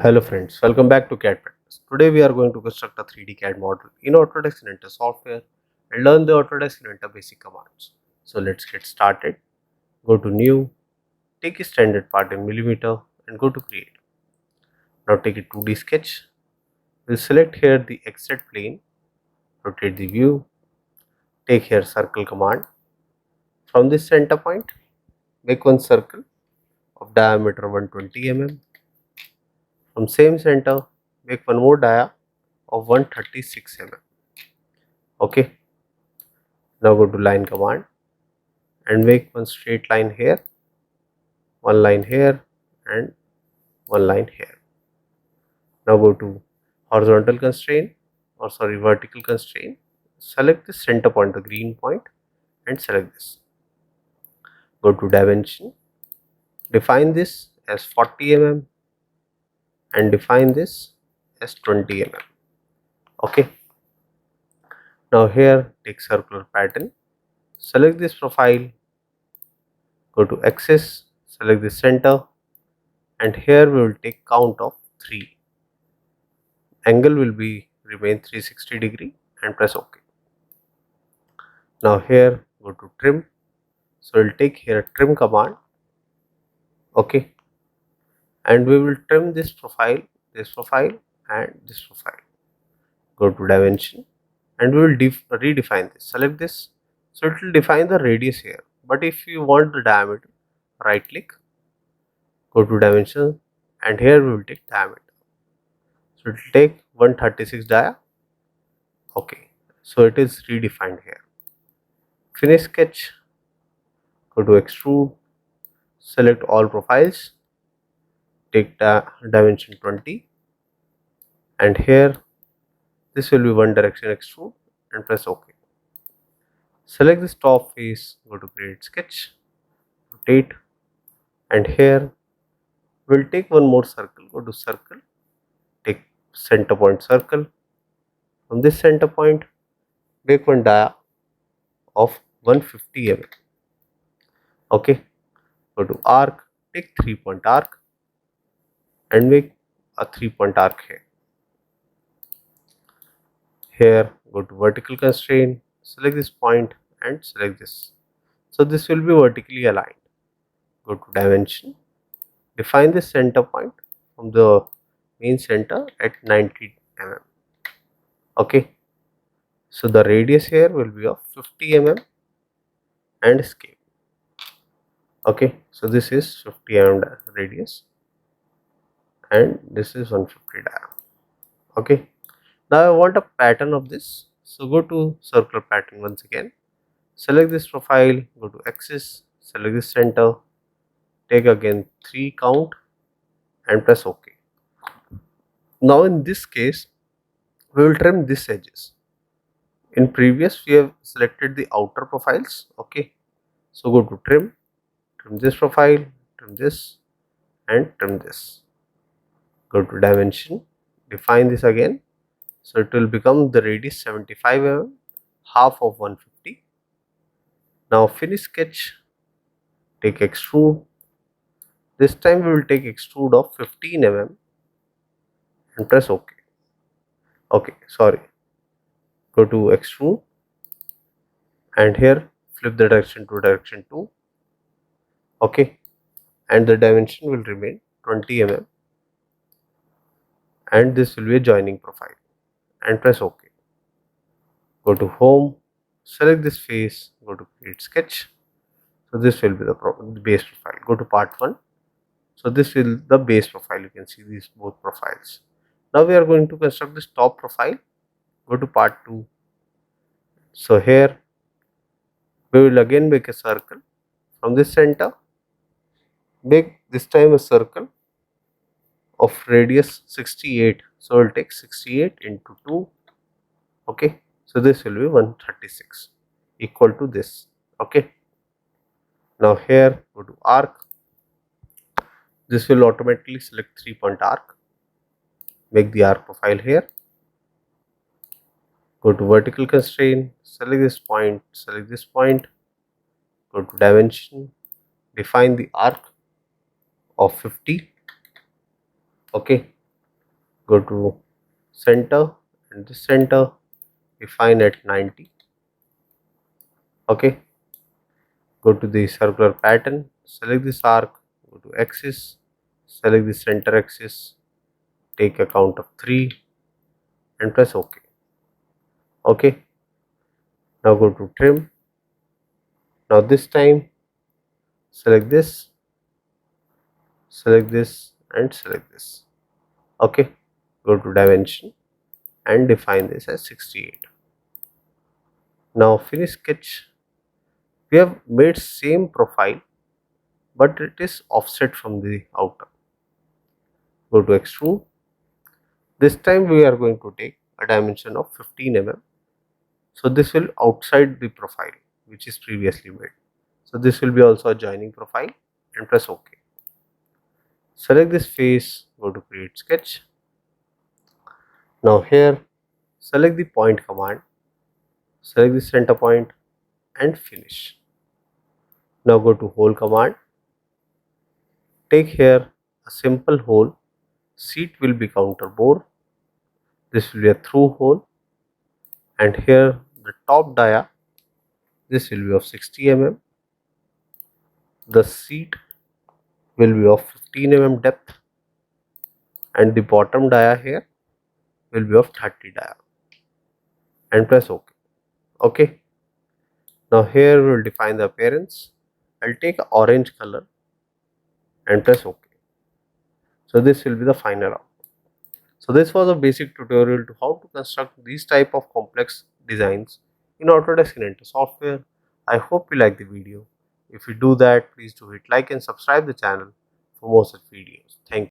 Hello friends, welcome back to CAD Practice. Today we are going to construct a 3D CAD model in Autodesk Inventor software and learn the Autodesk Inventor basic commands. So let's get started. Go to New, take a standard part in millimeter and go to Create. Now take a 2D sketch. We'll select here the XZ plane, rotate the view, take here circle command. From this center point, make one circle of diameter 120 mm. From same center, make one more dia of 136 mm. Okay. Now go to line command and make one straight line here, one line here and one line here. Now go to horizontal constraint vertical constraint. Select the center point, the green point, and select this. Go to dimension, define this as 40 mm and define this as 20 mm. Okay. Now here take circular pattern, select this profile, go to axis, select the center, and here we will take count of 3. Angle will be remain 360 degree and press OK. Now here go to trim, so we'll take here trim command. Okay, and we will trim this profile and this profile. Go to dimension and we will redefine this. Select this, so it will define the radius here, but if you want the diameter, right click, go to dimension, and here we will take diameter. So it will take 136 dia. Okay, so it is redefined here. Finish sketch, go to extrude, select all profiles, take dimension 20, and here this will be one direction extrude and press OK. Select this top face, go to create sketch, rotate, and here we'll take one more circle. Go to circle, take center point circle. From this center point, make one dia of 150 mm. Okay, go to arc, take 3-point arc and make a 3-point arc here. Here go to vertical constraint, select this point and select this. So this will be vertically aligned. Go to dimension, define the center point from the main center at 90 mm. Okay, so the radius here will be of 50 mm and scale. Okay, so this is 50 mm radius and this is 150 diameter. Okay, now I want a pattern of this, so go to circular pattern once again, select this profile, go to axis, select this center, take again 3 count and press OK. Now in this case we will trim these edges. In previous we have selected the outer profiles. Okay, so go to trim this profile, trim this and trim this. Go to dimension, define this again, so it will become the radius 75 mm, half of 150. Now finish sketch, take extrude. This time we will take extrude of 15 mm and press OK. Okay, sorry. Go to extrude and here flip the direction to direction 2. Okay, and the dimension will remain 20 mm and this will be a joining profile and press OK. Go to home, select this face, go to create sketch. So this will be the base profile. Go to part 1. So this will the base profile. You can see these both profiles. Now we are going to construct this top profile. Go to part 2. So here we will again make a circle. From this center, make this time a circle of radius 68. So we'll take 68 into 2. Okay, so this will be 136 equal to this. Okay, now here go to arc. This will automatically select 3-point arc. Make the arc profile here. Go to vertical constraint, select this point, go to dimension, define the arc of 50. Okay, go to center, and this center define at 90. Okay, go to the circular pattern, select this arc, go to axis, select the center axis, take a count of 3 and press OK. Okay, now go to trim. Now this time select this and select this. Okay, go to dimension and define this as 68. Now finish sketch. We have made same profile, but it is offset from the outer. Go to extrude. This time we are going to take a dimension of 15 mm. So this will outside the profile which is previously made. So this will be also a joining profile and press OK. Select this face, go to create sketch. Now here select the point command, select the center point and finish. Now go to hole command. Take here a simple hole. Seat will be counter bore. This will be a through hole, and here the top dia, this will be of 60 mm. The seat will be of 15 mm depth, and the bottom dia here will be of 30 dia, and press OK. Okay. Now here we will define the appearance. I'll take orange color and press OK. So this will be the final output. So this was a basic tutorial to how to construct these type of complex designs in Autodesk Inventor software. I hope you like the video. If you do that, please do hit like and subscribe the channel for more such videos. Thank you.